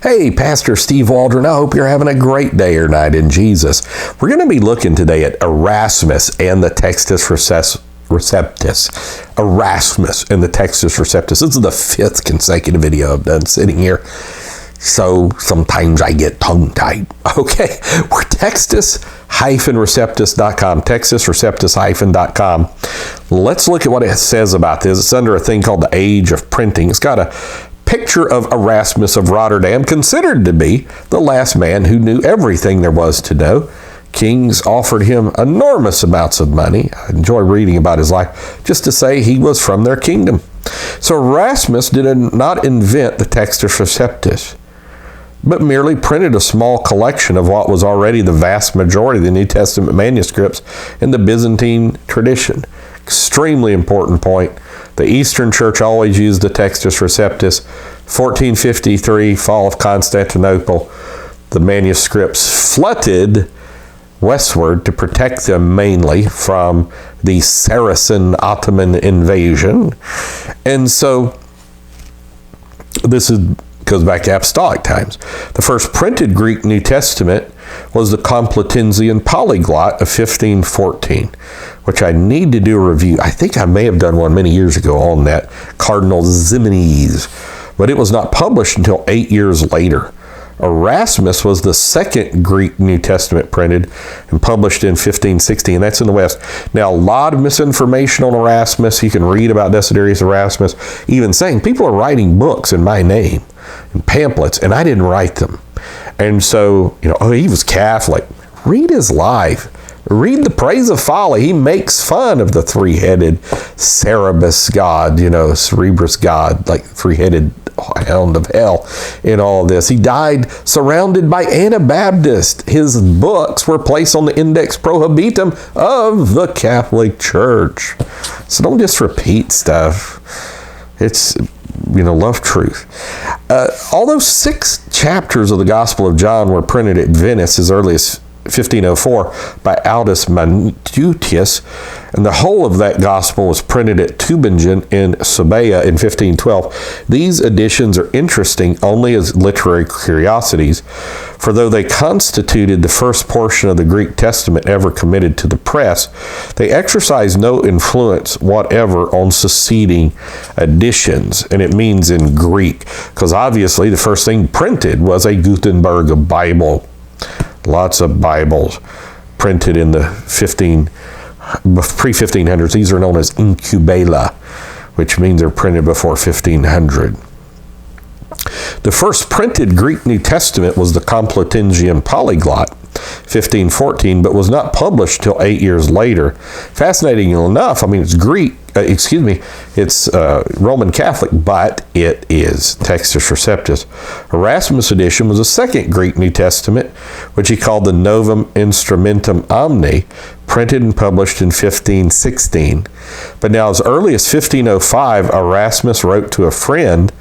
Hey, Pastor Steve Waldron, I hope you're having a great day or night in Jesus. We're going to be looking today at Erasmus and the Textus Receptus. Erasmus and the Textus Receptus. This is the 5th consecutive video I've done sitting here, so sometimes I get tongue-tied. Okay, we're Textus-Receptus.com, Textus-Receptus-.com. Let's look at what it says about this. It's under a thing called the Age of Printing. It's got a picture of Erasmus of Rotterdam, considered to be the last man who knew everything there was to know. Kings offered him enormous amounts of money. I enjoy reading about his life just to say he was from their kingdom. So Erasmus did not invent the Textus Receptus, but merely printed a small collection of what was already the vast majority of the New Testament manuscripts in the Byzantine tradition. Extremely important point. The Eastern Church always used the Textus Receptus. 1453, fall of Constantinople, the manuscripts flooded westward to protect them mainly from the Saracen Ottoman invasion. And so this goes back to apostolic times. The first printed Greek New Testament was the Complutensian Polyglot of 1514, which I need to do a review. I think I may have done one many years ago on that, Cardinal Ximenes, but it was not published until 8 years later. Erasmus was the second Greek New Testament printed and published in 1560, and that's in the West. Now, a lot of misinformation on Erasmus. You can read about Desiderius Erasmus, even saying people are writing books in my name and pamphlets, and I didn't write them. And so, he was Catholic. Read his life. Read the Praise of Folly. He makes fun of the three-headed Cerberus God, Cerberus God, like three-headed hound of hell in all this. He died surrounded by Anabaptists. His books were placed on the Index Prohibitum of the Catholic Church. So don't just repeat stuff. It's, love truth. Although 6 chapters of the Gospel of John were printed at Venice as early as 1504 by Aldus Manutius, and the whole of that gospel was printed at Tübingen in Sabea in 1512. These editions are interesting only as literary curiosities, for though they constituted the first portion of the Greek Testament ever committed to the press, they exercised no influence whatever on succeeding editions, and it means in Greek, because obviously the first thing printed was a Gutenberg Bible. Lots of Bibles printed in the pre-1500s. These are known as incubala, which means they're printed before 1500. The first printed Greek New Testament was the Complutensian Polyglot, 1514, but was not published till 8 years later. Fascinating enough, it's Greek, it's Roman Catholic, but it is Textus Receptus. Erasmus' edition was the second Greek New Testament, which he called the Novum Instrumentum Omni, printed and published in 1516. But now, as early as 1505, Erasmus wrote to a friend,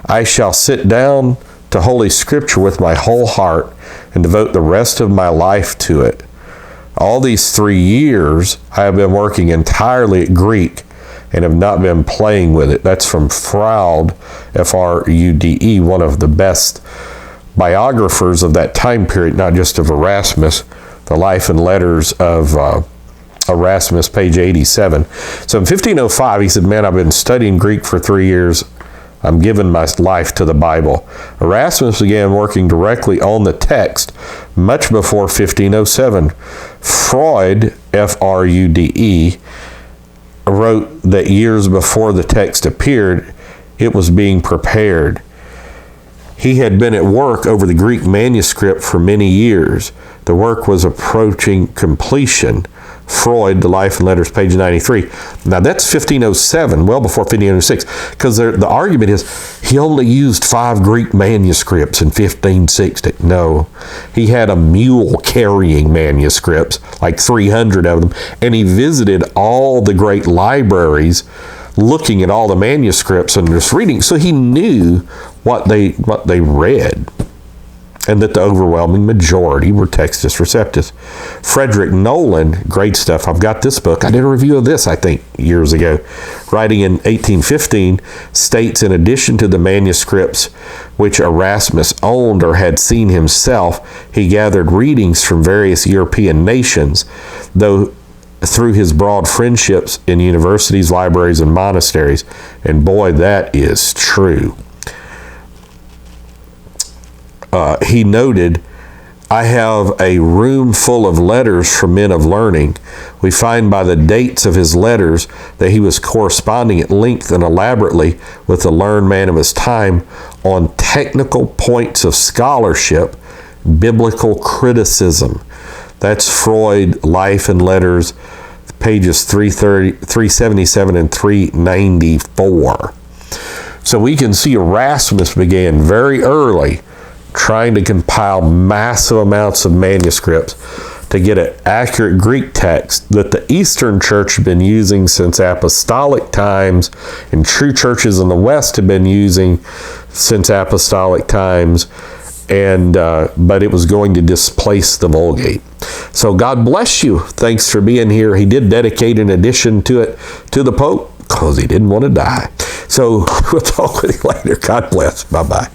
"I shall sit down to Holy Scripture with my whole heart and devote the rest of my life to it. All these 3 years, I have been working entirely at Greek and have not been playing with it." That's from Froude, F-R-U-D-E, one of the best biographers of that time period, not just of Erasmus, the Life and Letters of Erasmus, page 87. So in 1505, he said, "Man, I've been studying Greek for 3 years. I'm giving my life to the Bible." Erasmus began working directly on the text much before 1507. Freud, F-R-U-D-E, wrote that years before the text appeared, it was being prepared. He had been at work over the Greek manuscript for many years. The work was approaching completion. Freud, The Life and Letters, page 93. Now that's 1507, well before 1506, because the argument is he only used 5 Greek manuscripts in 1560. No, he had a mule carrying manuscripts, like 300 of them, and he visited all the great libraries looking at all the manuscripts and just reading, so he knew what they read. and that the overwhelming majority were Textus Receptus. Frederick Nolan, great stuff. I've got this book. I did a review of this, I think, years ago. Writing in 1815, states in addition to the manuscripts which Erasmus owned or had seen himself, he gathered readings from various European nations, though through his broad friendships in universities, libraries, and monasteries. And boy, that is true. He noted, I have a room full of letters from men of learning. We find by the dates of his letters that he was corresponding at length and elaborately with the learned man of his time on technical points of scholarship, biblical criticism. That's Freud, Life and Letters, pages 377 and 394. So we can see Erasmus began very early trying to compile massive amounts of manuscripts to get an accurate Greek text that the Eastern Church had been using since apostolic times, and true churches in the West have been using since apostolic times, and but it was going to displace the Vulgate. So God bless you. Thanks for being here. He did dedicate an edition to it to the Pope because he didn't want to die. So we'll talk with you later. God bless. Bye-bye.